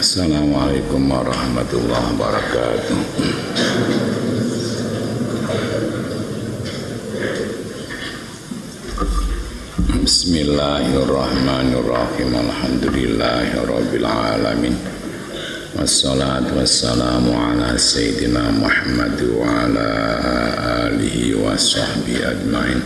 Assalamualaikum warahmatullahi wabarakatuh. Bismillahirrahmanirrahim. Alhamdulillahirabbil alamin. Wassalatu wassalamu ala sayyidina Muhammad wa ala alihi wa sahbihi ajmain.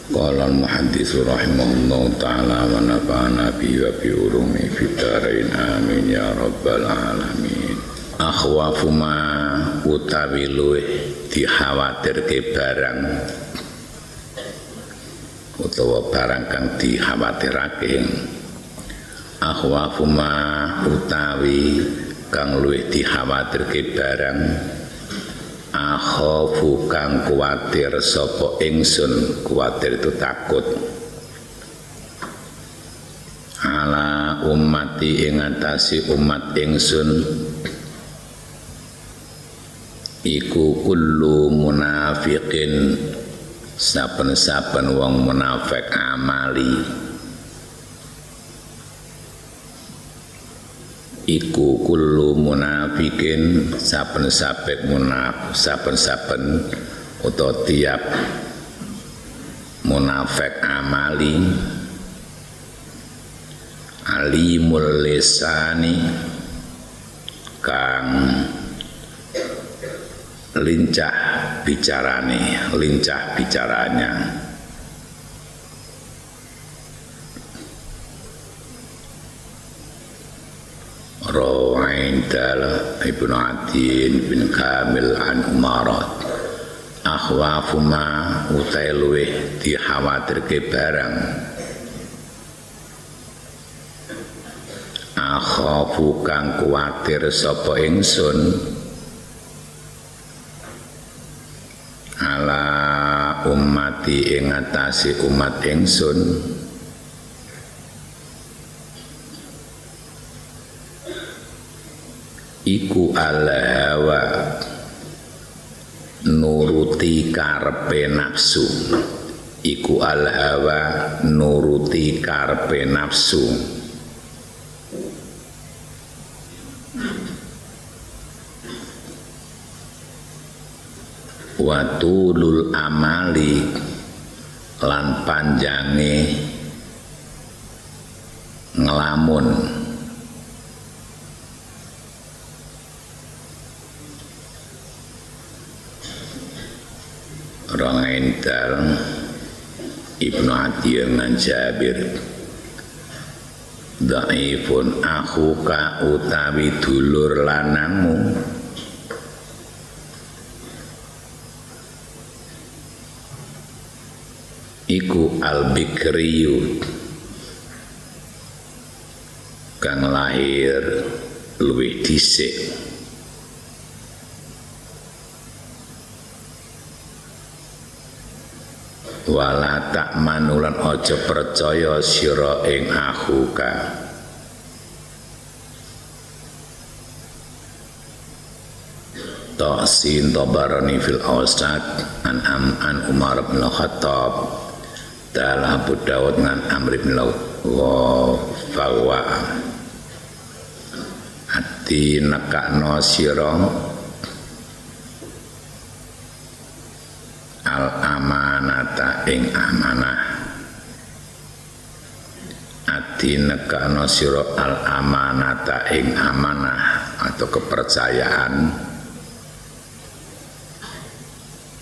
Qala al-muhadditsu rahimahullahu ta'ala wa nafa'ana bi wa bi urumi fitarain amin ya rabbal alamin. Akhwafu ma utawi luweh dikhawatirke barang utawa barang kang dikhawatirake. Akhwafu ma utawi kang luweh dikhawatirke barang akhafu kang kuwatir sapa ingsun. Kuwatir itu takut. Ala ummati ing atase umat ingsun iku kullu munafiqin saben-saben wong munafik amali. Iku kullu munafikin saben-saben utawa tiap munafik amali alimul lisani kang lincah bicaranya. Rawaindal Ibnu Adin bin Kamil an Umarat. Akhwafu ma utai luweh dikhawatirke barang akhafu kang kuwatir sapa ingsun ala ummati ing atase umat ingsun iku al-hawa nuruti karepe nafsu. Iku al-hawa nuruti karepe nafsu. Wa tulul amali lan panjange ngelamun. Rawaindal Ibnu Adin an Jabir. Dhaifun akhuka utawi dulur lanangmu iku al-bikriyu kang lahir luwih dhisik. Wala tak manulan ojo percaya sira ing akhuka Ta'sin Tabarani fil Awsat an Umar bin Khattab ta'ala Abu Dawud ngan Amr bin Laut wa fawa ati nekakno sira al-amanata ing amanah. Ati nekano sira al-amanata ing amanah atau kepercayaan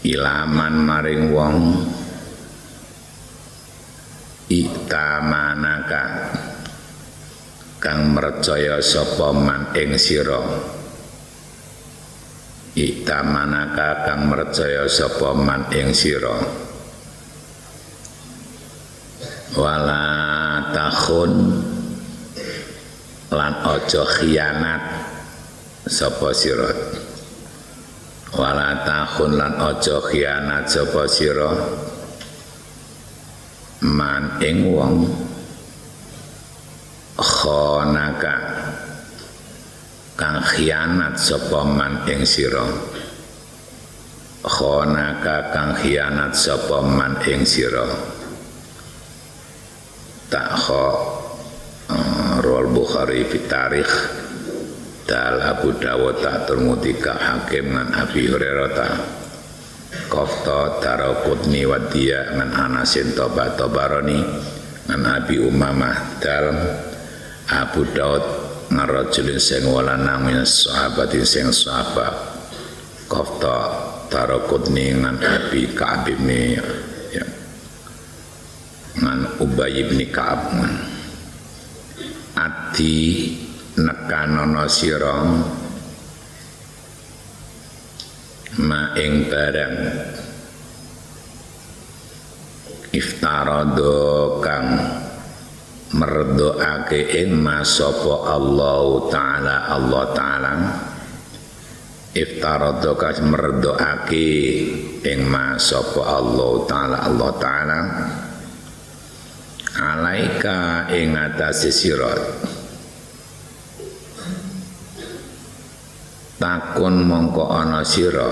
ilaman maring wong itamanaka kang mercaya sapa man ing sira. Itamanaka kang mercaya sapa man ing sira. Wala takhun lan aja khianat sapa sira. Wala takhun lan aja khianat sapa sira man ing wong khonaka kang khianat sapa man ing sira. Khonaka kang khianat sapa man ing sira. Tak kho Rawal Bukhari fi tarikh dal Abu Dawud tak turmutika Hakim ngan Abi Hurairah ta Kofta Daraqutni Wadiya ngan Anasin Toba Tobaroni ngan Abi Umamah dal Abu Dawud ngan rajulin sing walanang min sahabatin sing sahabat Kofta Daraqutni ngan Abi Ka'ab bin ya ngan Ubay bin Ka'ab ati nekanono sira ma ing barang iftarado kang merdoake ing masapa Allah taala iftarado kang merdoake ing masapa Allah taala alaika ing atase sira takun mongko ana sira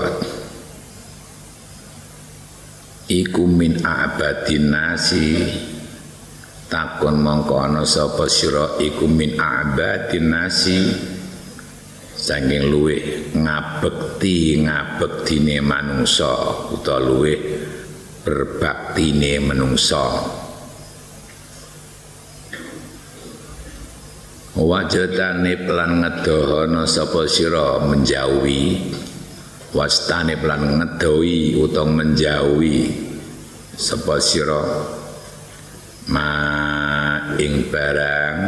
iku min a'badin nasi takun mongko ana sapa sira iku min a'badin nasi saking luwih ngabektine manungsa utawa luwih berbaktine manungsa wajadane plan ngedohono sapa sira menjauhi wastane plan ngedohi utawa menjauhi sapa sira ma ing barang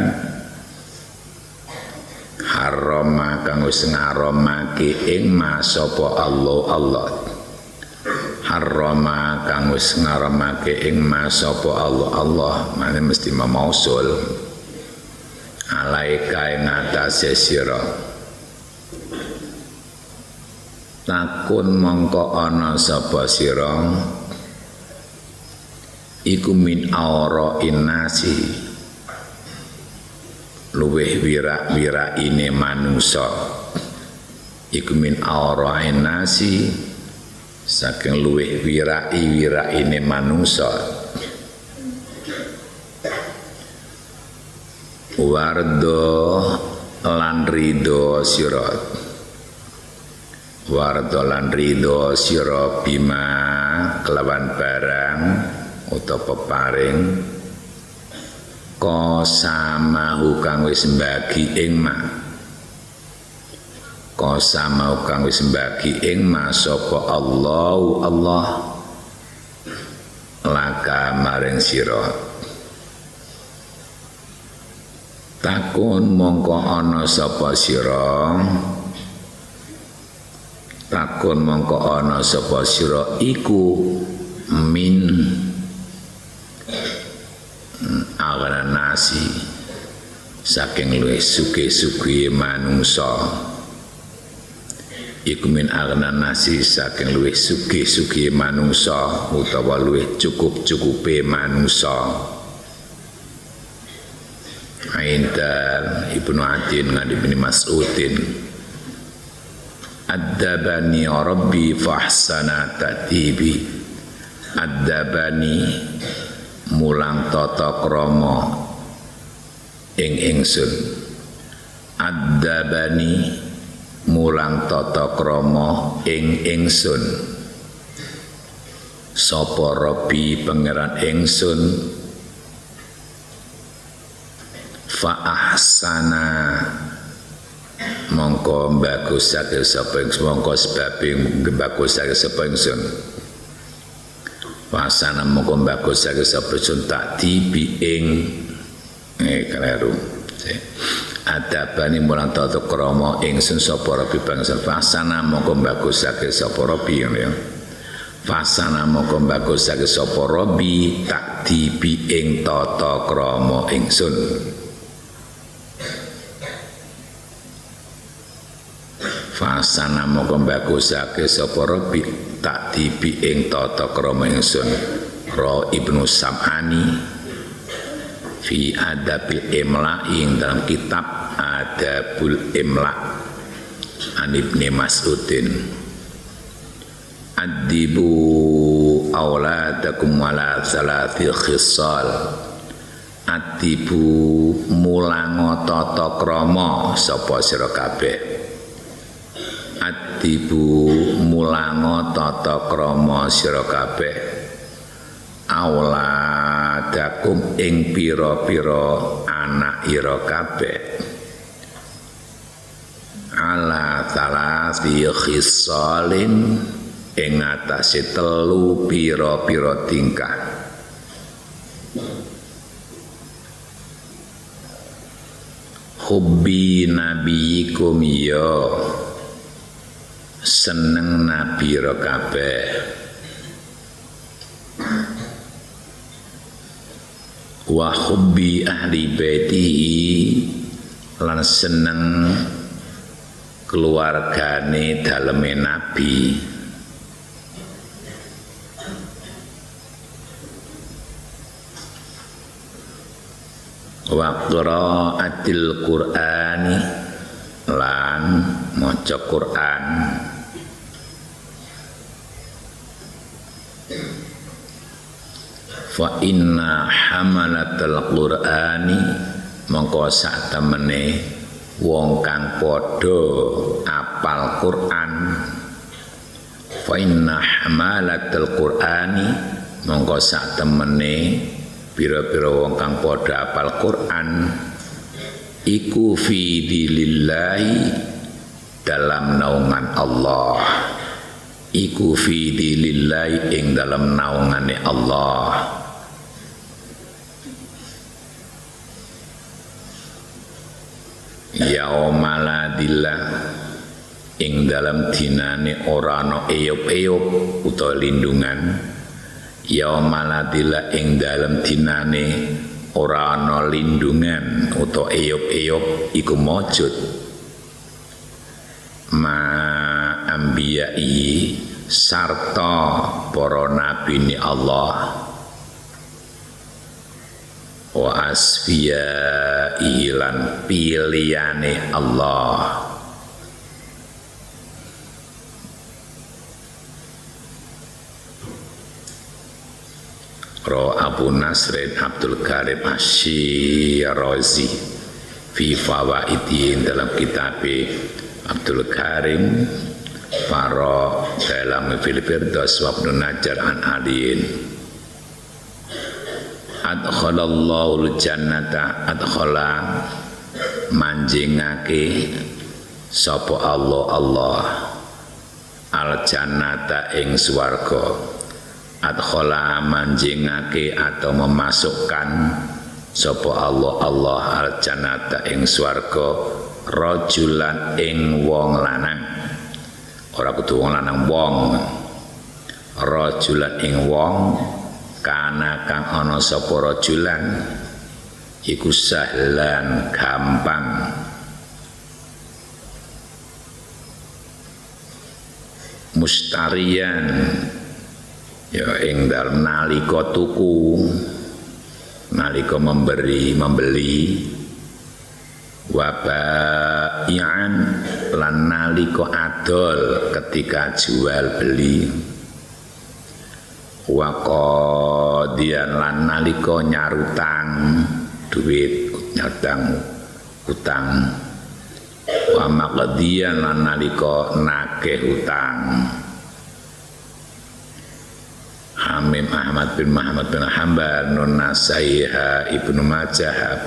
harama kang wis ngaramake ing ma sapa Allah harama kang wis ngaramake ing ma sapa Allah mane mesti mausul alaika ing atase sira takun mongko ana sapa sira iku min aura innasi luweh wira-wira ini manungsa iku min aura innasi saking luweh wira ini manungsa wardo lan ridho sira bima kelawan barang utawa peparing qasamahu kang wis mbagi ing ma sapa Allah laka maring sira takun mongko ana sapa sira iku min agana nasi saking luwih sugih-sugih manungsa iku min agana nasi saking luwih sugih-sugih manungsa utawa luwih cukup-cukupe manungsa Aindal Ibnu Adin ngadi bin Mas'udin Ad-dabani Rabbi fahsana ta'dibi Ad-dabani mulang tata krama ing ingsun Ad-dabani mulang tata krama ing ingsun sapa Rabbi pangeran ingsun fa ahsana mongko bagusake sapa mongko sebabing bagusake sapa ingsun fa ahsana mongko bagusake sapa sun tak dibi ing kaleru adabani mulang tata krama ingsun sapa Rabbi bangsa fa ahsana mongko bagusake sapa Rabbi ya fa ahsana mongko bagusake sapa Rabbi tak dibi ing tata krama ingsun fasana moko bagusake sapa Rabbi tak dibi ing tata krama ingsun Ra Ibnu Sam'ani fi adabil imla ing dalam kitab Adabul Imla an Ibni Mas'udin adibu auladakum wala salati khisal adibu mulango tata krama sapa sira kabeh adibu mulango tata krama sira kabeh auladakum ing pira-pira anak ira kabeh ala talasi khisalin ing atase telu pira-pira tingkah hubbi nabiyikum ya seneng nabi ra kabeh wa hubbi ahli baitihi lan seneng keluargane daleme nabi wa qiraatil qur'ani lan maca Quran fa inna hamalatal qur'ani mongko sak temene wong kang padha apal Quran fa inna hamalatal qur'ani mongko sak temene pira-pira wong kang padha apal Quran iku fi dilillahi dalam naungan Allah iku fi dilillahi ing dalam naungane Allah yaumaladillah ing dalam dinane ora ana eyup-eyup utawa lindungan yaumaladillah ing dalam dinane ora ana lindungan utawa eyup-eyup iku maujud ma ambiyai sarta para nabi ni Allah wa asfiyai lan piliyane Allah Ro Abu Nasrin Abdul Karim Asy-Syirazi fi fawaidi dalam kitab Abdul Karim Faro dalam Fil Firdaus wa Ibnu Najjar an aliin adkhalallahu jannata adkhala manjingake sapa Allah al jannata ing swarga adkhala manjingake atau memasukkan sapa Allah al jannata ing swarga rajulan ing wong lanang ora kudu wong lanang wong rajulan ing wong kana kang ana sapa rajulan iku sahlan gampang mustarian ya ing dalem nalika tuku nalika membeli wabai'an lan nalika adol ketika jual beli wa qadiyan lan nalika nyarutang duit nyarutang utang wa maqdiyan lan nalika nagih utang Hamim Ahmad bin Muhammad bin Hanbal Nun Nasaiha Ibnu Majah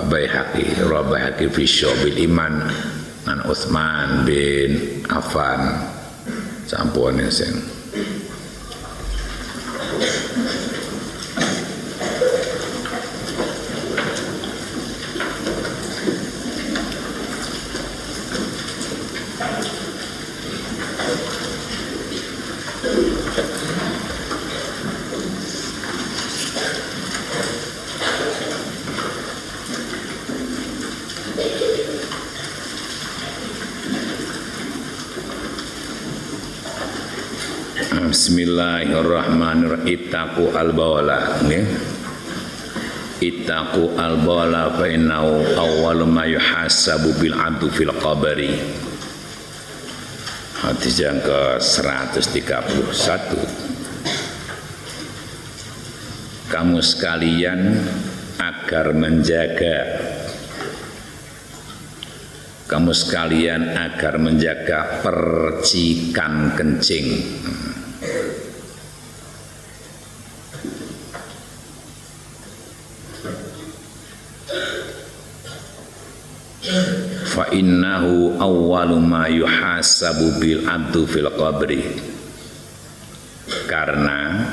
Baihaqi Rabbahaqi fi Syu'bil Iman an Utsman bin Affan sampun sing Bismillahirrahmanirrahim. Ittaqu al-bawla nggih. Ittaqu al-bawla fa innahu awwalu ma yuhasabu bil 'abdu fil qabri. Hadis yang ke-131. Kamu sekalian agar menjaga kamu sekalian agar menjaga percikan kencing. Fa innahu awwalu ma yuhasabu bil abdu fil qabri. Karena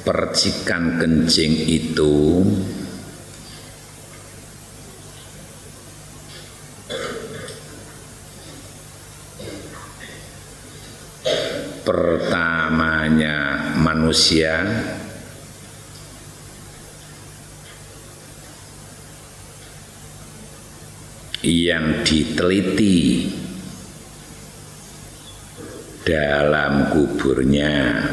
percikan kencing itu pertamanya manusia yang diteliti dalam kuburnya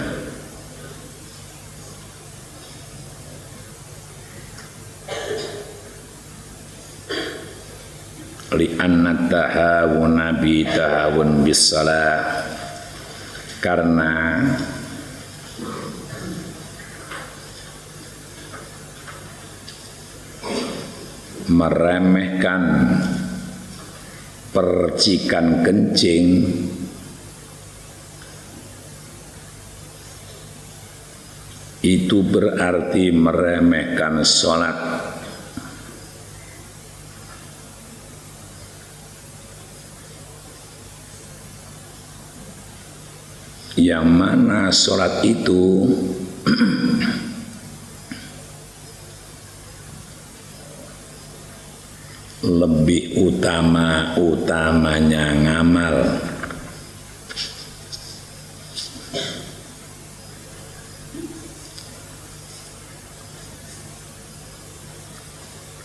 li'anna tahawuna bi tahawun bis salah, karena meremehkan percikan kencing itu berarti meremehkan sholat. Yang mana sholat itu lebih utamanya ngamal.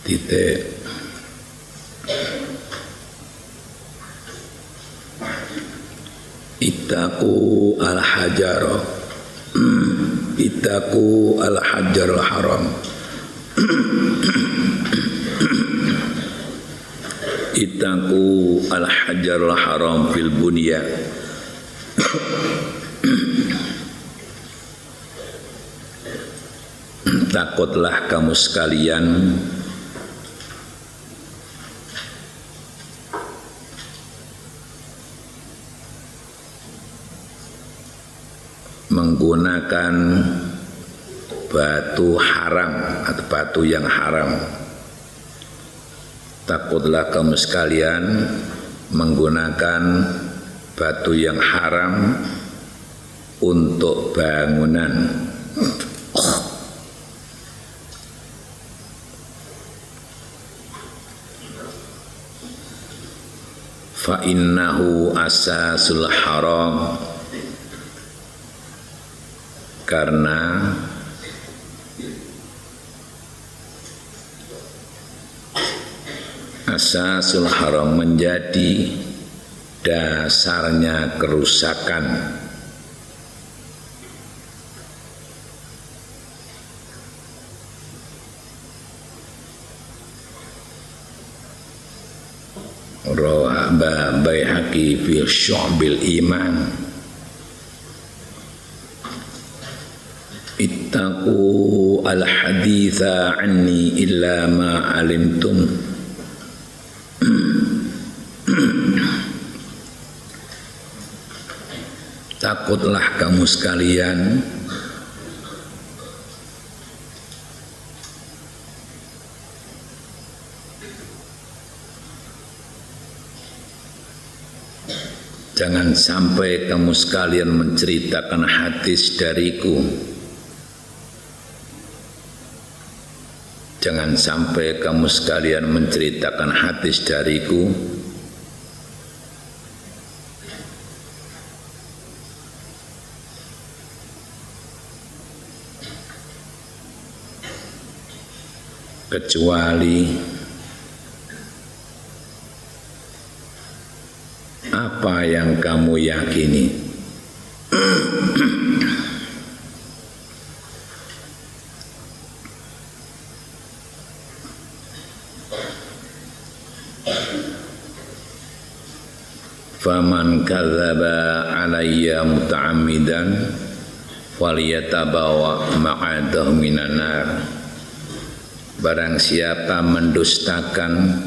Titik. Ittaqu al-hajar, ittaqu al-hajar al-haram, ittaqu al-hajar al-haram fil bunya. Takutlah kamu sekalian menggunakan batu haram atau batu yang haram. Takutlah kamu sekalian menggunakan batu yang haram untuk bangunan. Fa innahu asasul haram, karena asasul haram menjadi dasarnya kerusakan. Rawah Baihaqi fi Syu'bil Iman. Ittaqu al-haditha anni illa ma alimtum. Takutlah kamu sekalian jangan sampai kamu sekalian menceritakan hadis dariku. Jangan sampai kamu sekalian menceritakan hadis dariku kecuali apa yang kamu yakini. Faman kadzaba alayya muta'ammidan falyatabawa maq'adahu minan nar. barang siapa mendustakan,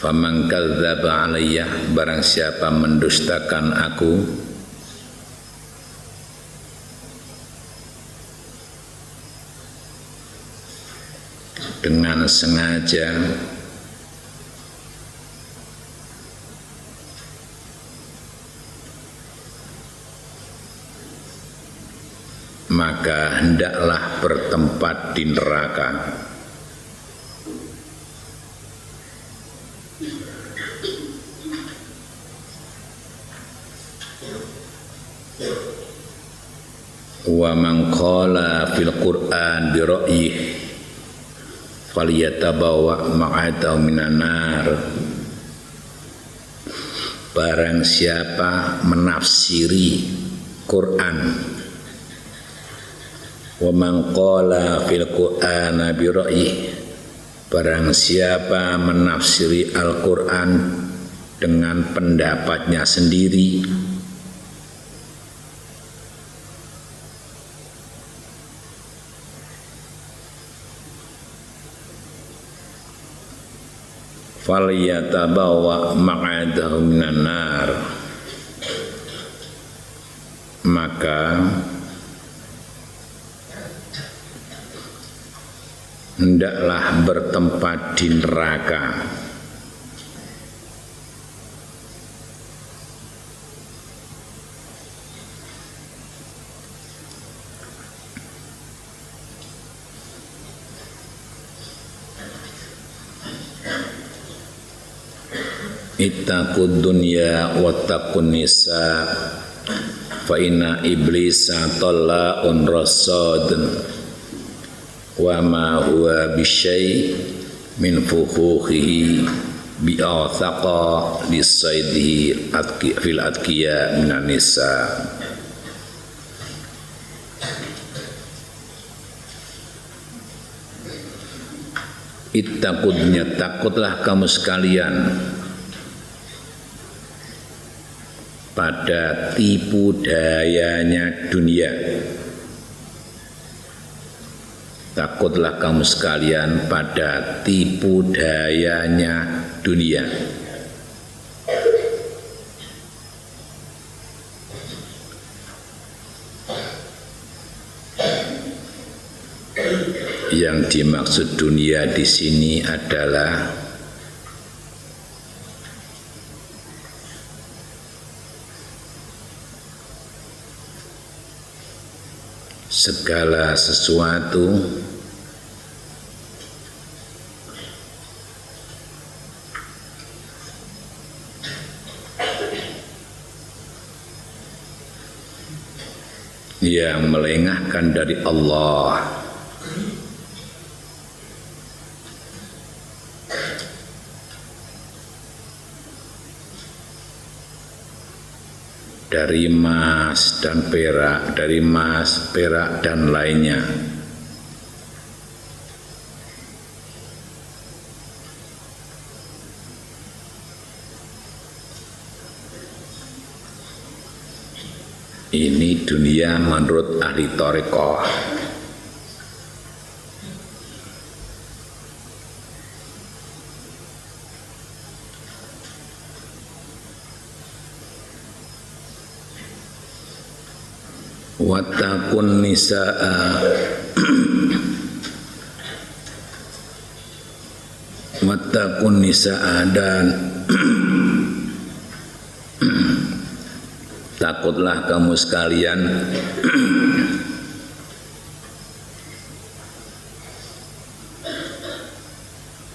faman kadzdzaba alayya, barang siapa mendustakan aku, dengan sengaja, maka hendaklah bertempat di neraka. Wa man qala fil Qur'an bi ra'yih falyatabawa maq'adahu minan nar. Barang siapa menafsiri Quran, wa man qala fil Qur'ana bi ra'yih, barang siapa menafsiri Al-Qur'an dengan pendapatnya sendiri, falyatabawa maq'adahu minan nar, maka hendaklah bertempat di neraka. Ittaqud dunya wattaqun nisa fa inna iblisa talla'un rasadun wa ma huwa bisyai min fuhuhihi bi'athaqa lisaydihi fil atqiya minan nisa. Ittaqudnya, takutlah kamu sekalian pada tipu dayanya dunia. Takutlah kamu sekalian pada tipu dayanya dunia. Yang dimaksud dunia di sini adalah segala sesuatu yang melengahkan dari Allah, dari emas dan perak, dari emas, perak dan lainnya. Ini dunia menurut ahli thariqah. Wattaqun nisaa wattaqun nisaa, dan takutlah kamu sekalian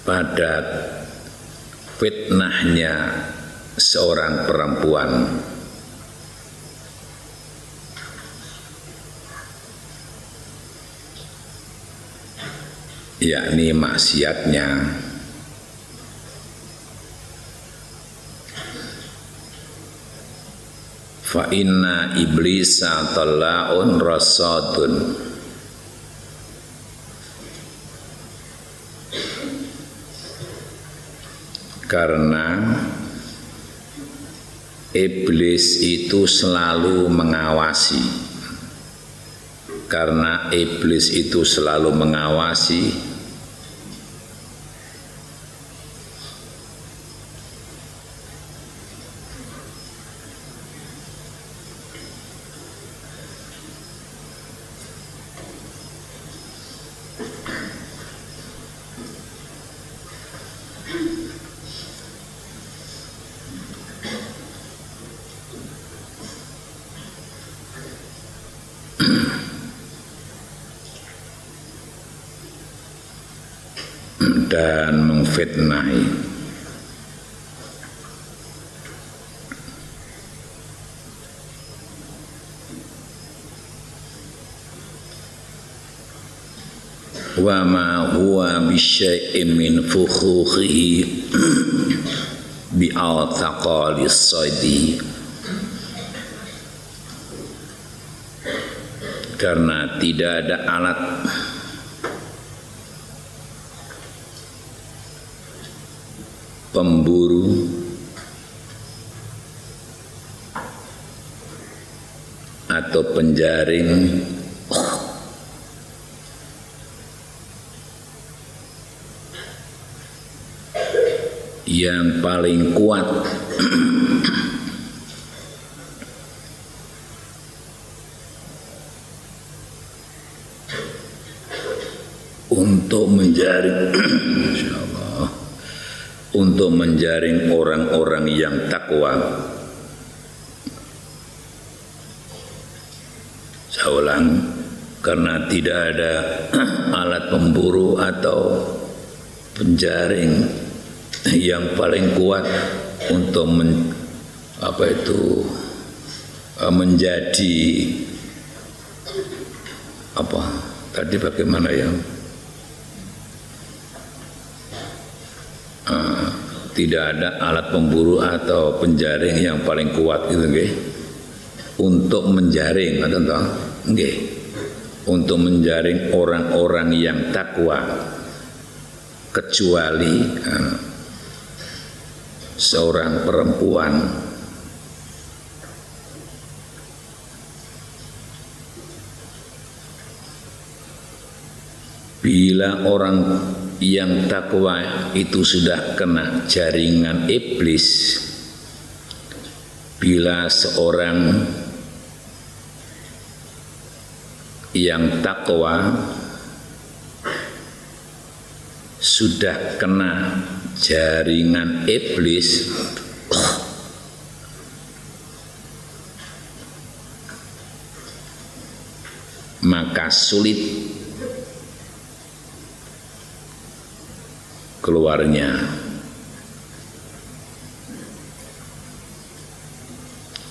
pada fitnahnya seorang perempuan, yakni maksiatnya. Fa inna iblisa talla'un rasadun, karena iblis itu selalu mengawasi, karena iblis itu selalu mengawasi dan memfitnahi. Wa ma huwa bisyai'in min fukhukhihi bi'al-thaqalis saidi, karena tidak ada alat pemburu atau penjaring yang paling kuat untuk menjaring insyaallah, untuk menjaring orang-orang yang takwa. Saya ulang, karena tidak ada alat pemburu atau penjaring yang paling kuat untuk menjadi apa tadi bagaimana ya? Tidak ada alat pemburu atau penjaring yang paling kuat gitu nggih. Untuk menjaring ngoten nggih. Untuk menjaring orang-orang yang takwa kecuali seorang perempuan bila orang yang takwa itu sudah kena jaringan iblis, bila seorang yang takwa sudah kena jaringan iblis, maka sulit keluarnya,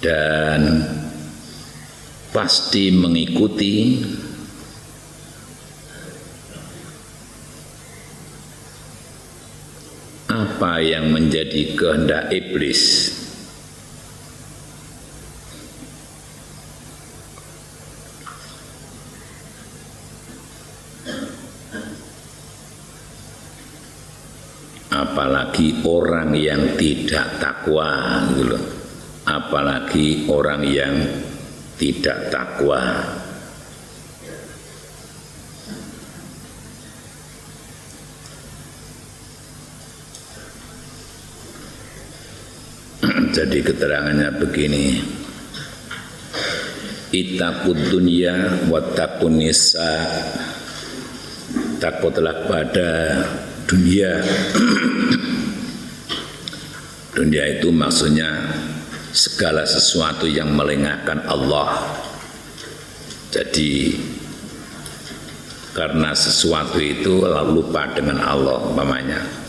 dan pasti mengikuti apa yang menjadi kehendak iblis. Apalagi orang yang tidak takwa gitu loh. Apalagi orang yang tidak takwa. Jadi keterangannya begini, ittaqud dunya wattaqun nisa, takutlah pada dunia. Dunia itu maksudnya segala sesuatu yang melengahkan Allah. Jadi karena sesuatu itu lalu lupa dengan Allah umpamanya.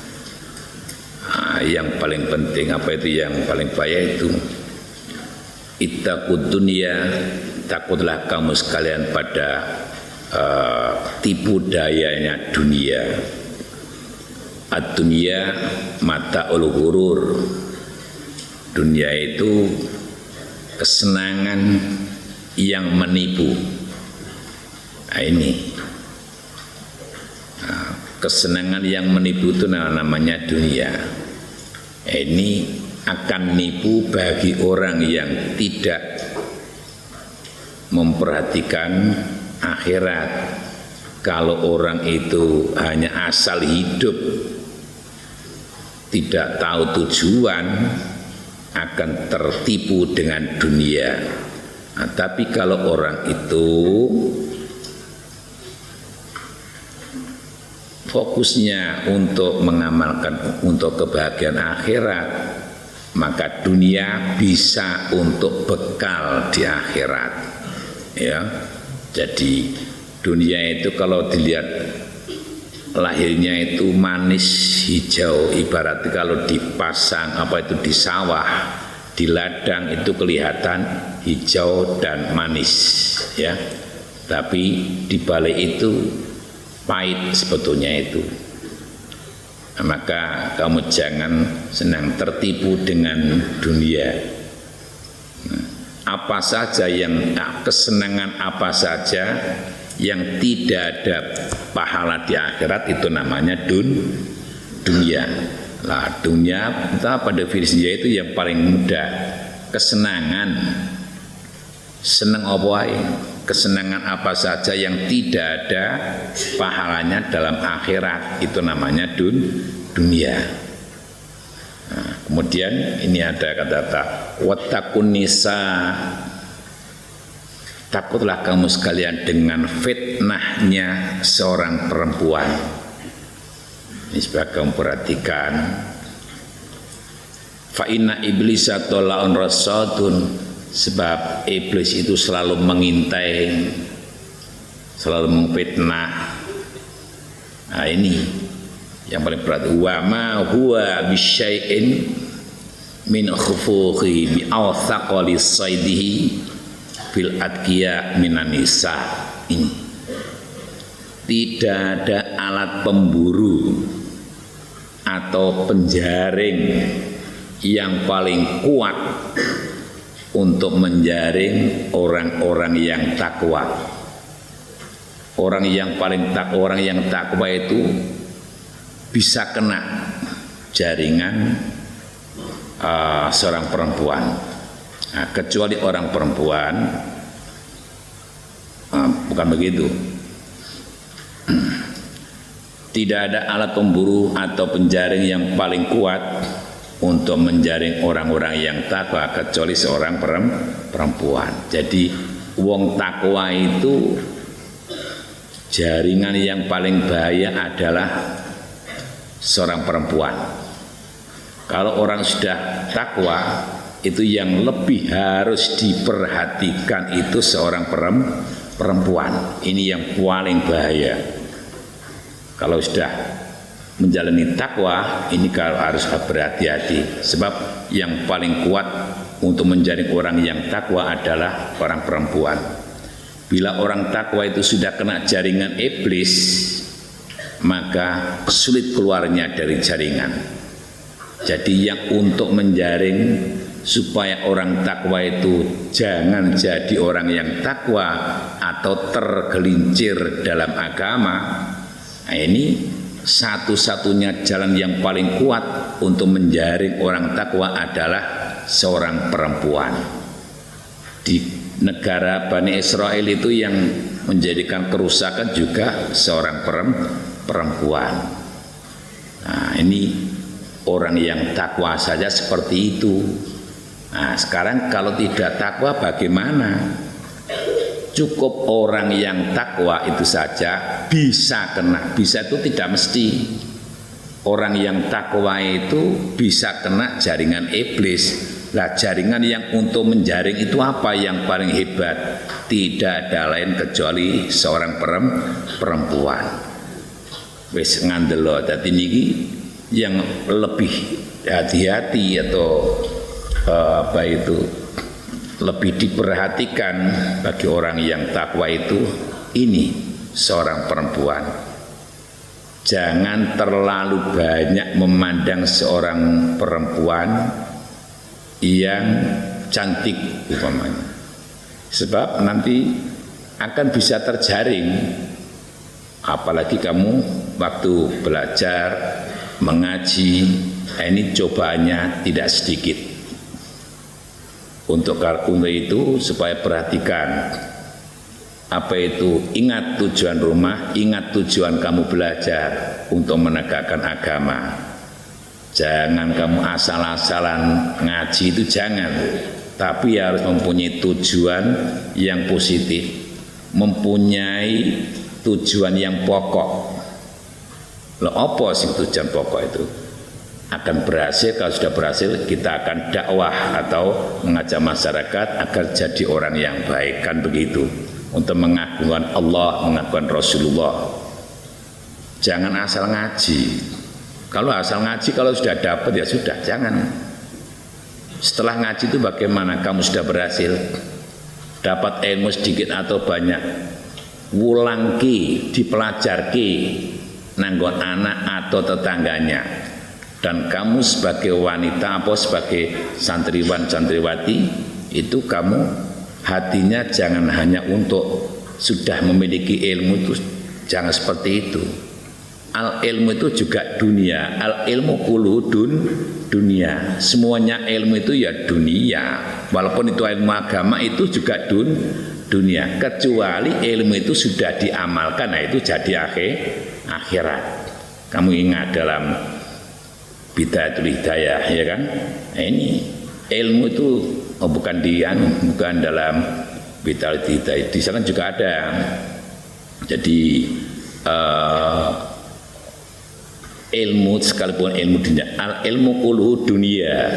Yang paling penting apa itu, yang paling bahaya itu ittaqud dunya, takutlah kamu sekalian pada tipu dayanya dunia. Ad-dunya mata'ul ghurur. Dunia itu kesenangan yang menipu. Nah, ini kesenangan yang menipu itu namanya dunia. Ini akan nipu bagi orang yang tidak memperhatikan akhirat. Kalau orang itu hanya asal hidup, tidak tahu tujuan, akan tertipu dengan dunia. Nah, tapi kalau orang itu fokusnya untuk mengamalkan untuk kebahagiaan akhirat, maka dunia bisa untuk bekal di akhirat. Ya, jadi dunia itu kalau dilihat lahirnya itu manis hijau, ibarat kalau dipasang apa itu di sawah, di ladang itu kelihatan hijau dan manis, ya. Tapi di balik itu pahit sebetulnya itu. Nah, maka kamu jangan senang tertipu dengan dunia. Nah, apa saja yang kesenangan apa saja yang tidak ada pahala di akhirat itu namanya dunia. Lah dunia kita pada definisinya itu yang paling mudah, kesenangan. Senang apa? Kesenangan apa saja yang tidak ada pahalanya dalam akhirat itu namanya dunia. Nah, kemudian ini ada kata-kata wattaqun nisa, takutlah kamu sekalian dengan fitnahnya seorang perempuan. Ini sebab kamu perhatikan, fa inna iblisa tola'un rasadun, sebab iblis itu selalu mengintai, selalu memfitnah. Nah ini yang paling berat. Wa ma huwa bisyai'in min khufuhi bi awthaqali saydihi fil adkiya minan nisa. Ini tidak ada alat pemburu atau penjaring yang paling kuat untuk menjaring orang-orang yang takwa. Orang yang takwa itu bisa kena jaringan seorang perempuan. Nah, kecuali orang perempuan bukan begitu. Tidak ada alat pemburu atau penjaring yang paling kuat untuk menjaring orang-orang yang takwa kecuali seorang perempuan. Jadi wong takwa itu jaringan yang paling bahaya adalah seorang perempuan. Kalau orang sudah takwa, itu yang lebih harus diperhatikan itu seorang perempuan. Ini yang paling bahaya. Kalau sudah menjalani takwa, ini kalau harus berhati-hati. Sebab yang paling kuat untuk menjaring orang yang takwa adalah orang perempuan. Bila orang takwa itu sudah kena jaringan iblis, maka sulit keluarnya dari jaringan. Jadi yang untuk menjaring supaya orang takwa itu jangan jadi orang yang takwa atau tergelincir dalam agama, nah ini satu-satunya jalan yang paling kuat untuk menjaring orang takwa adalah seorang perempuan. Di negara Bani Israel itu yang menjadikan kerusakan juga seorang perempuan. Nah ini orang yang takwa saja seperti itu. Nah sekarang kalau tidak takwa bagaimana? Cukup orang yang takwa itu saja bisa kena. Bisa itu tidak mesti. Orang yang takwa itu bisa kena jaringan iblis. Lah jaringan yang untuk menjaring itu apa yang paling hebat? Tidak ada lain kecuali seorang perempuan. Wis ngandelo dadi niki yang lebih hati-hati atau apa itu lebih diperhatikan bagi orang yang takwa itu ini seorang perempuan. Jangan terlalu banyak memandang seorang perempuan yang cantik umpamanya. Sebab nanti akan bisa terjaring. Apalagi kamu waktu belajar mengaji, ini cobaannya tidak sedikit. Untuk itu supaya perhatikan Apa itu? Ingat tujuan rumah, ingat tujuan kamu belajar untuk menegakkan agama. Jangan kamu asal-asalan ngaji, itu jangan. Tapi harus mempunyai tujuan yang positif, mempunyai tujuan yang pokok. Loh, apa sih tujuan pokok itu? Akan berhasil, kalau sudah berhasil kita akan dakwah atau mengajak masyarakat agar jadi orang yang baik, kan begitu, untuk mengagungkan Allah, mengagungkan Rasulullah. Jangan asal ngaji. Kalau asal ngaji, kalau sudah dapat ya sudah, jangan. Setelah ngaji itu bagaimana kamu sudah berhasil dapat ilmu sedikit atau banyak, wulangki, dipelajarki nanggon anak atau tetangganya. Dan kamu sebagai wanita atau sebagai santriwan santriwati itu kamu hatinya jangan hanya untuk sudah memiliki ilmu, itu jangan seperti itu. Al ilmu itu juga dunia, al ilmu kuludun dunia. Semuanya ilmu itu ya dunia. Walaupun itu ilmu agama itu juga dunia. Kecuali ilmu itu sudah diamalkan, nah itu jadi akhirat. Kamu ingat dalam Bidayatul Hidayah, ya kan? Nah, ini ilmu itu bukan bukan dalam Bidayatul Hidayah. Di sana juga ada. Jadi ilmu sekalipun ilmu dunia, al ilmu kullu dunia.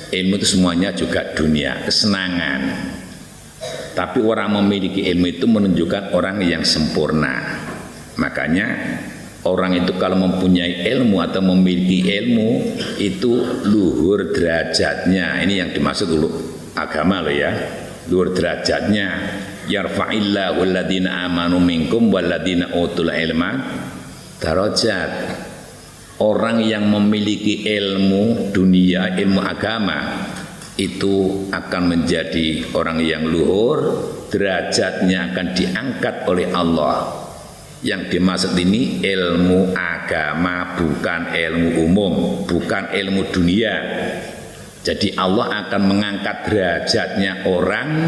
Ilmu itu semuanya juga dunia, kesenangan. Tapi orang memiliki ilmu itu menunjukkan orang yang sempurna. Makanya orang itu kalau mempunyai ilmu atau memiliki ilmu itu luhur derajatnya. Ini yang dimaksud dulu agama loh ya. Luhur derajatnya. Yarfa'illahu alladhina amanu minkum walladhina utul ilma darajat. Orang yang memiliki ilmu dunia, ilmu agama itu akan menjadi orang yang luhur, derajatnya akan diangkat oleh Allah. Yang dimaksud ini ilmu agama, bukan ilmu umum, bukan ilmu dunia. Jadi Allah akan mengangkat derajatnya orang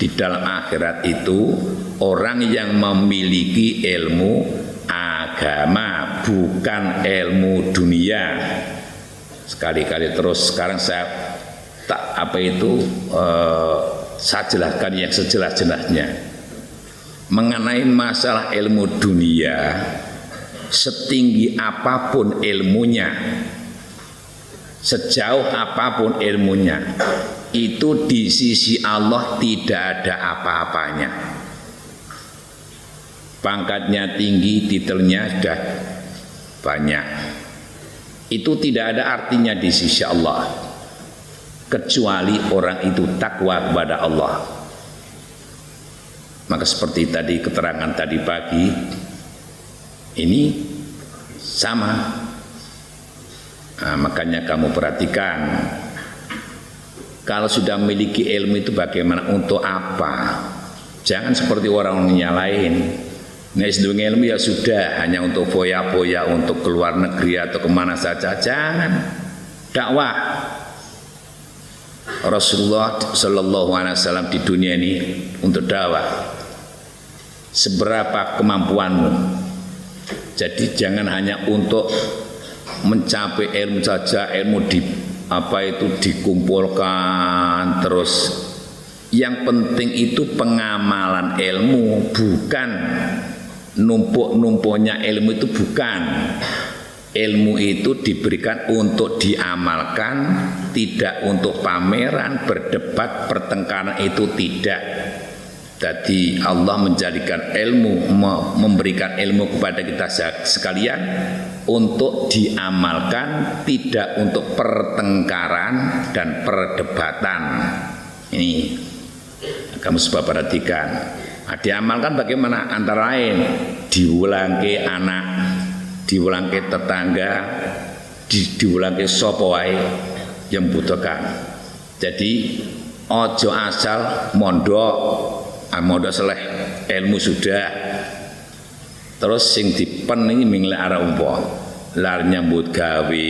di dalam akhirat itu, orang yang memiliki ilmu agama, bukan ilmu dunia. Sekali-kali terus sekarang saya saya jelaskan yang sejelas-jelasnya. Mengenai masalah ilmu dunia, setinggi apapun ilmunya, sejauh apapun ilmunya, itu di sisi Allah tidak ada apa-apanya. Pangkatnya tinggi, titelnya sudah banyak, itu tidak ada artinya di sisi Allah, kecuali orang itu takwa kepada Allah. Maka seperti tadi keterangan tadi pagi, ini sama. Nah, makanya kamu perhatikan, kalau sudah memiliki ilmu itu bagaimana, untuk apa? Jangan seperti orang yang lain. Nek sedung ilmu ya sudah, hanya untuk foya-foya, untuk keluar negeri atau kemana saja. Jangan. Dakwah. Rasulullah Shallallahu Alaihi Wasallam di dunia ini untuk dakwah. Seberapa kemampuanmu. Jadi jangan hanya untuk mencapai ilmu saja, ilmu dikumpulkan terus. Yang penting itu pengamalan ilmu, bukan numpuk-numpuknya ilmu itu, bukan. Ilmu itu diberikan untuk diamalkan, tidak untuk pameran, berdebat, pertengkaran, itu tidak. Jadi Allah menjadikan ilmu, memberikan ilmu kepada kita sekalian untuk diamalkan, tidak untuk pertengkaran dan perdebatan. Ini kamu coba perhatikan. Nah, diamalkan bagaimana? Antara lain diulangke anak, diulangke tetangga, diulangke sapa wae yang butuhkan. Jadi ojo asal mondok seleh ilmu sudah, terus sing dipen ini minglek arah umpo lar nyambut gawe.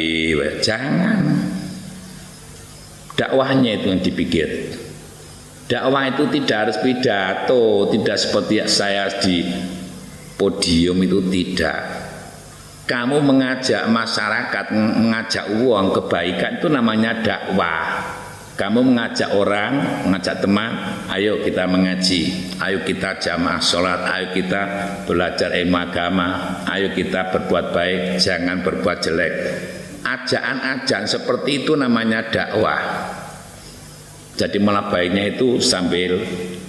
Jangan. Dakwahnya itu yang dipikir. Dakwah itu tidak harus pidato, tidak seperti saya di podium itu, tidak. Kamu mengajak masyarakat, mengajak uang kebaikan itu namanya dakwah. Kamu mengajak orang, mengajak teman, ayo kita mengaji, ayo kita jamaah sholat, ayo kita belajar ilmu agama, ayo kita berbuat baik, jangan berbuat jelek. Ajaan-ajaan seperti itu namanya dakwah. Jadi malah baiknya itu sambil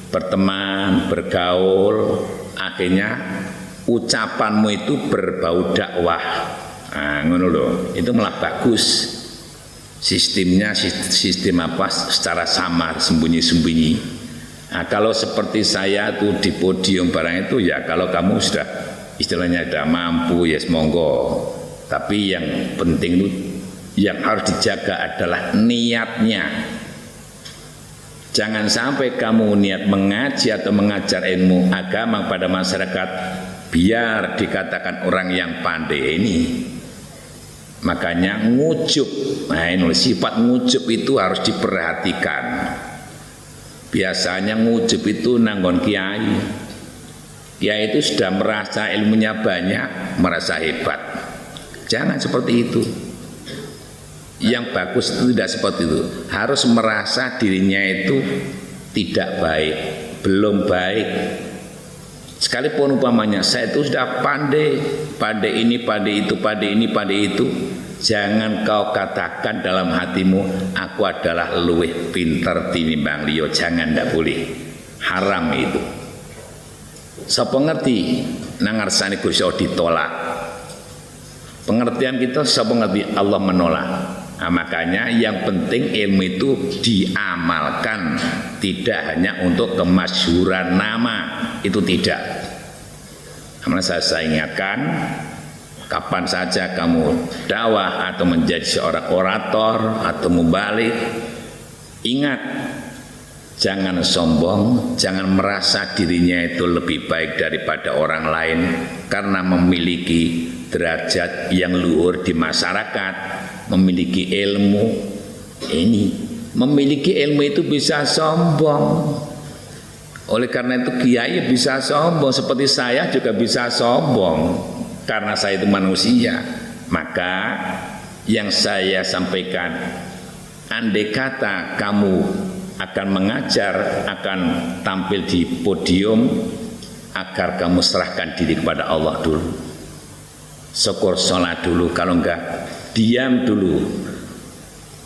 berteman, bergaul, akhirnya ucapanmu itu berbau dakwah. Nah, ngono loh, itu malah bagus. Sistemnya sistem apa? Secara samar, sembunyi-sembunyi. Nah, kalau seperti saya tuh di podium barang itu ya, kalau kamu sudah istilahnya sudah mampu ya monggo. Tapi yang penting itu yang harus dijaga adalah niatnya. Jangan sampai kamu niat mengaji atau mengajar ilmu agama pada masyarakat biar dikatakan orang yang pandai ini. Makanya ngujub, nah ini sifat ngujub itu harus diperhatikan. Biasanya ngujub itu nanggon kiai. Kiai itu sudah merasa ilmunya banyak, merasa hebat. Jangan seperti itu. Yang bagus itu tidak seperti itu. Harus merasa dirinya itu tidak baik, belum baik. Sekalipun umpamanya saya itu sudah pandai, pandai ini, pandai itu, pandai ini, pandai itu, jangan kau katakan dalam hatimu, aku adalah luwih pinter tinimbang liya. Jangan, tidak boleh. Haram itu. Sapa ngerti nang ngarsane Gusti Allah ditolak. Pengertian kita sapa ngerti Allah menolak. Nah, makanya yang penting ilmu itu diamalkan, tidak hanya untuk kemasyhuran nama, itu tidak. Karena saya ingatkan, kapan saja kamu dakwah atau menjadi seorang orator atau mubalik, ingat, jangan sombong, jangan merasa dirinya itu lebih baik daripada orang lain karena memiliki derajat yang luhur di masyarakat. Memiliki ilmu ini, memiliki ilmu itu bisa sombong. Oleh karena itu kiai bisa sombong, seperti saya juga bisa sombong karena saya itu manusia. Maka yang saya sampaikan, andai kata kamu akan mengajar, akan tampil di podium, agar kamu serahkan diri kepada Allah dulu. Syukur sholat dulu, kalau enggak diam dulu,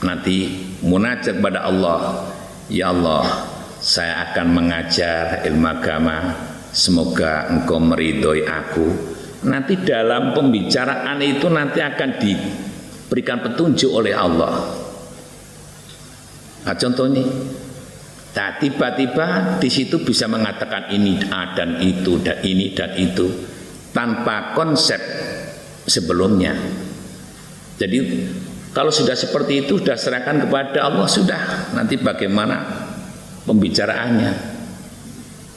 nanti munajat kepada Allah, ya Allah, saya akan mengajar ilmu agama, semoga engkau meridhoi aku. Nanti dalam pembicaraan itu nanti akan diberikan petunjuk oleh Allah. Nah, contohnya, tiba-tiba di situ bisa mengatakan ini dan itu dan ini dan itu tanpa konsep sebelumnya. Jadi kalau sudah seperti itu, sudah serahkan kepada Allah, sudah, nanti bagaimana pembicaraannya.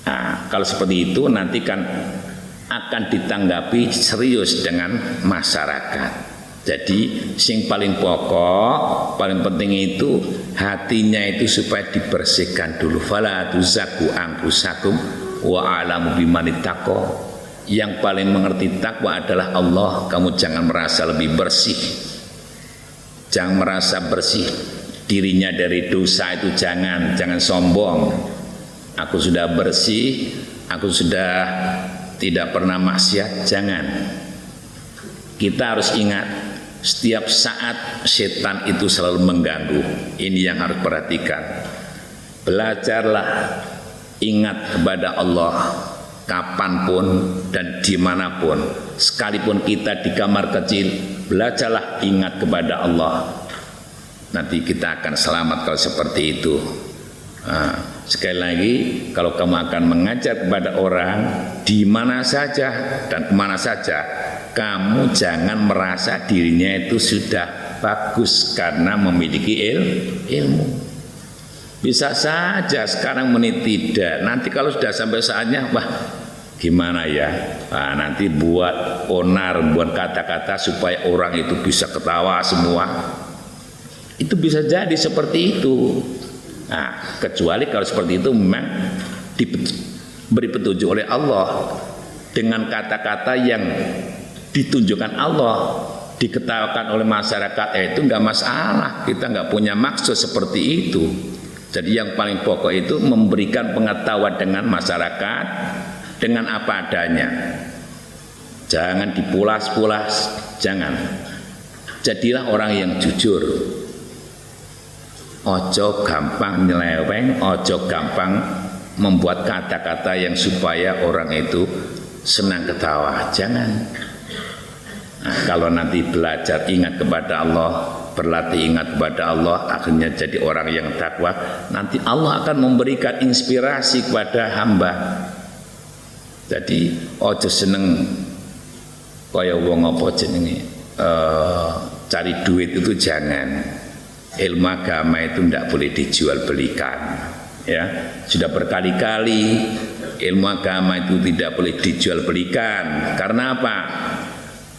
Nah, kalau seperti itu nanti kan akan ditanggapi serius dengan masyarakat. Jadi sing paling pokok, paling penting itu hatinya itu supaya dibersihkan dulu. Fala tuzaku anfusakum wa a'lamu bimanittaqo. Yang paling mengerti takwa adalah Allah. Kamu jangan merasa lebih bersih, jangan merasa bersih dirinya dari dosa itu, jangan sombong. Aku sudah bersih, aku sudah tidak pernah maksiat, jangan. Kita harus ingat, setiap saat setan itu selalu mengganggu. Ini yang harus perhatikan. Belajarlah ingat kepada Allah kapanpun dan dimanapun. Sekalipun kita di kamar kecil, belajarlah ingat kepada Allah. Nanti kita akan selamat kalau seperti itu. Nah, sekali lagi, kalau kamu akan mengajar kepada orang di mana saja dan kemana saja, kamu jangan merasa dirinya itu sudah bagus karena memiliki ilmu. Bisa saja sekarang menit tidak, nanti kalau sudah sampai saatnya, wah gimana ya, nah, nanti buat onar, buat kata-kata supaya orang itu bisa ketawa semua. Itu bisa jadi seperti itu. Nah, kecuali kalau seperti itu memang diberi petunjuk oleh Allah dengan kata-kata yang ditunjukkan Allah, diketahukan oleh masyarakat, itu enggak masalah. Kita enggak punya maksud seperti itu. Jadi yang paling pokok itu memberikan pengetahuan dengan masyarakat dengan apa adanya. Jangan dipulas-pulas, jangan. Jadilah orang yang jujur. Ojo gampang nyeleweng, ojo gampang membuat kata-kata yang supaya orang itu senang ketawa. Jangan. Nah, kalau nanti belajar ingat kepada Allah, berlatih ingat kepada Allah, akhirnya jadi orang yang takwa, nanti Allah akan memberikan inspirasi kepada hamba. Jadi ojo seneng kaya wong apa jenenge cari duit itu jangan. Ilmu agama itu tidak boleh dijual belikan, ya. Sudah berkali-kali ilmu agama itu tidak boleh dijual belikan. Karena apa?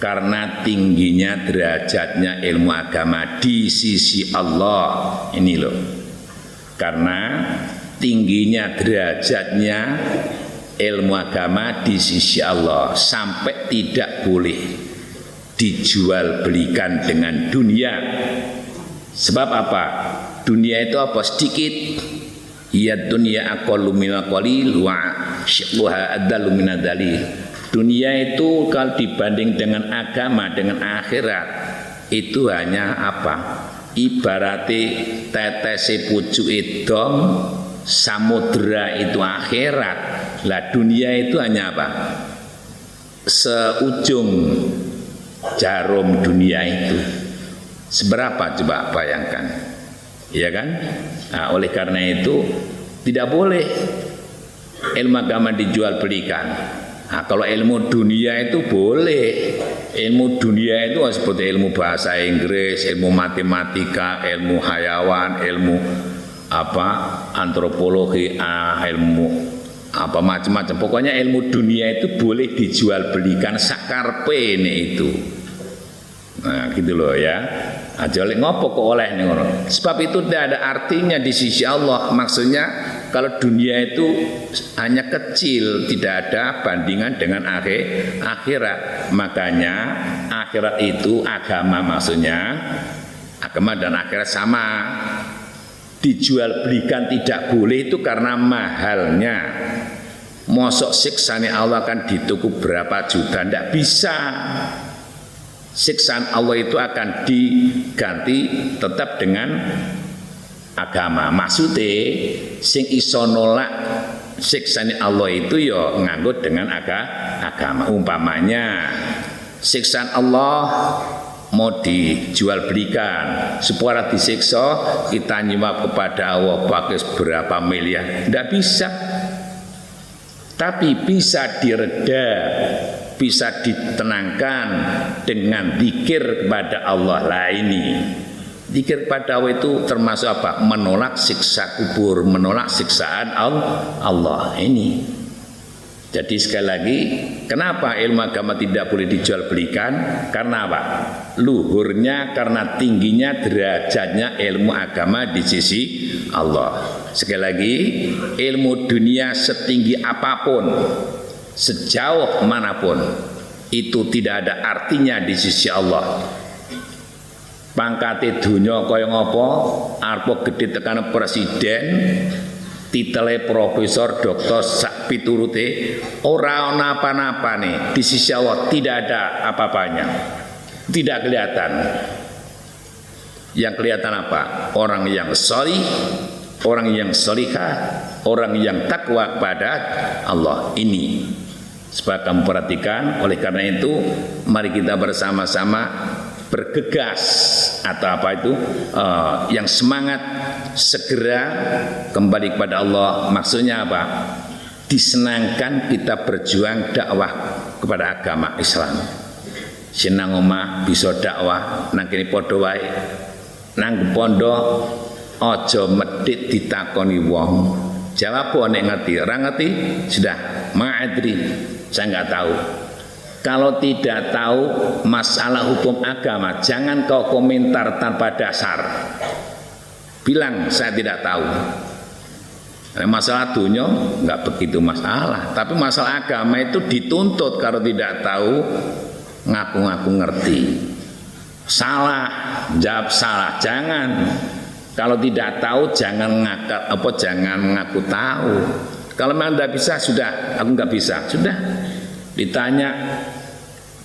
Karena tingginya derajatnya ilmu agama di sisi Allah. Ini loh. Karena tingginya derajatnya ilmu agama di sisi Allah sampai tidak boleh dijual belikan dengan dunia. Sebab apa? Dunia itu apa? Sedikit. Ya dunia aqallu minal qalil wa syaqquha adallu minad dalil. Dunia itu kalau dibanding dengan agama, dengan akhirat, itu hanya apa? Ibarati tetesi pucuk idom, samudra itu akhirat. Lah dunia itu hanya apa? Seujung jarum dunia itu. Seberapa coba bayangkan, ya kan? Nah, oleh karena itu tidak boleh ilmu agama dijual belikan. Nah, kalau ilmu dunia itu boleh. Ilmu dunia itu seperti ilmu bahasa Inggris, ilmu matematika, ilmu hayawan, ilmu apa antropologi, ilmu apa macam-macam. Pokoknya ilmu dunia itu boleh dijual belikan sakarpe ini itu. Nah, gitu loh ya. Aja lek ngopo kok oleh ning ngono. Sebab itu tidak ada artinya di sisi Allah. Maksudnya kalau dunia itu hanya kecil, tidak ada bandingan dengan akhirat. Makanya akhirat itu agama, maksudnya agama dan akhirat sama. Dijual belikan tidak boleh itu karena mahalnya. Mosok siksane Allah kan dituku berapa juta, tidak bisa. Siksaan Allah itu akan diganti tetap dengan agama. Maksudnya sing iso nolak siksaan Allah itu ya nganggo dengan agama. Umpamanya siksaan Allah mau dijual belikan supaya disiksa, kita nyimak kepada Allah pakai berapa miliar, tidak bisa. Tapi bisa direda, bisa ditenangkan dengan zikir kepada Allah. Lah ini zikir kepada Allah itu termasuk apa? Menolak siksa kubur, menolak siksaan Allah. Ini jadi sekali lagi, kenapa ilmu agama tidak boleh dijual belikan? Karena apa? Luhurnya, karena tingginya derajatnya ilmu agama di sisi Allah. Sekali lagi, ilmu dunia setinggi apapun, sejauh manapun, itu tidak ada artinya di sisi Allah. Pangkate dunya kaya ngapa, arep gedhe tekan presiden, titele profesor, doktor, sak piturute, ora ana apa-apane di sisi Allah, tidak ada apa-apanya. Tidak kelihatan. Yang kelihatan apa? Orang yang sholih, orang yang sholihah, orang yang takwa kepada Allah. Ini sebab kamu perhatikan. Oleh karena itu mari kita bersama-sama bergegas atau apa itu yang semangat segera kembali kepada Allah. Maksudnya apa? Disenangkan kita berjuang dakwah kepada agama Islam. Senang omah bisa dakwah nang kene padha wae. Nang pondok aja medhit ditakoni wong. Jawab nek ngerti, ora ngerti sudah ma'adri, saya enggak tahu. Kalau tidak tahu masalah hukum agama, jangan kau komentar tanpa dasar. bilang saya tidak tahu. Masalah dunia nggak begitu masalah, tapi masalah agama itu dituntut kalau tidak tahu ngaku-ngaku ngerti. Salah, jawab salah. Jangan, kalau tidak tahu jangan mengaku tahu. Kalau memang tidak bisa, sudah, aku nggak bisa, sudah. Ditanya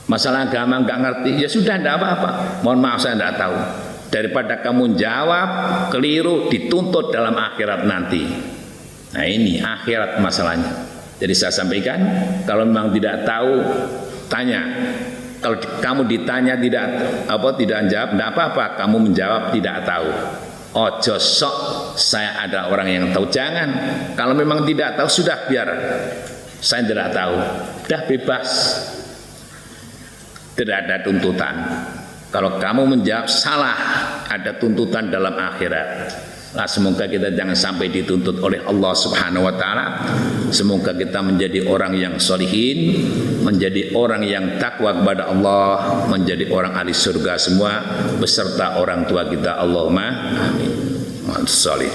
masalah agama nggak ngerti, ya sudah, tidak apa-apa. Mohon maaf saya tidak tahu. Daripada kamu jawab keliru, dituntut dalam akhirat nanti. Nah ini akhirat masalahnya. Jadi saya sampaikan, kalau memang tidak tahu, tanya. Kalau kamu ditanya tidak jawab, tidak apa-apa. Kamu menjawab tidak tahu. Ojo sok saya ada orang yang tahu. Jangan. Kalau memang tidak tahu, sudah biar saya tidak tahu. Sudah bebas. Tidak ada tuntutan. Kalau kamu menjawab salah, ada tuntutan dalam akhirat. Nah, semoga kita jangan sampai dituntut oleh Allah Subhanahu wa taala. Semoga kita menjadi orang yang sholihin, menjadi orang yang takwa kepada Allah, menjadi orang ahli surga semua beserta orang tua kita. Allahumma amin. Sholih.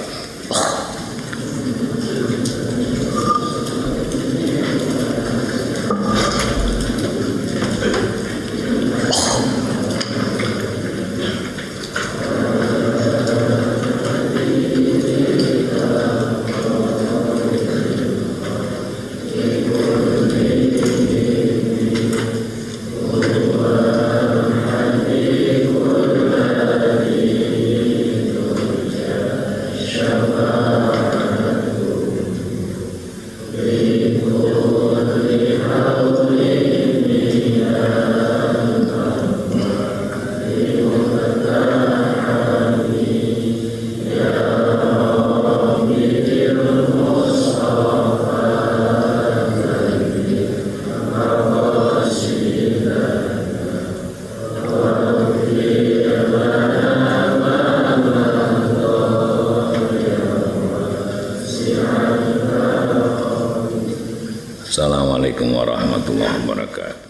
Assalamualaikum warahmatullahi wabarakatuh.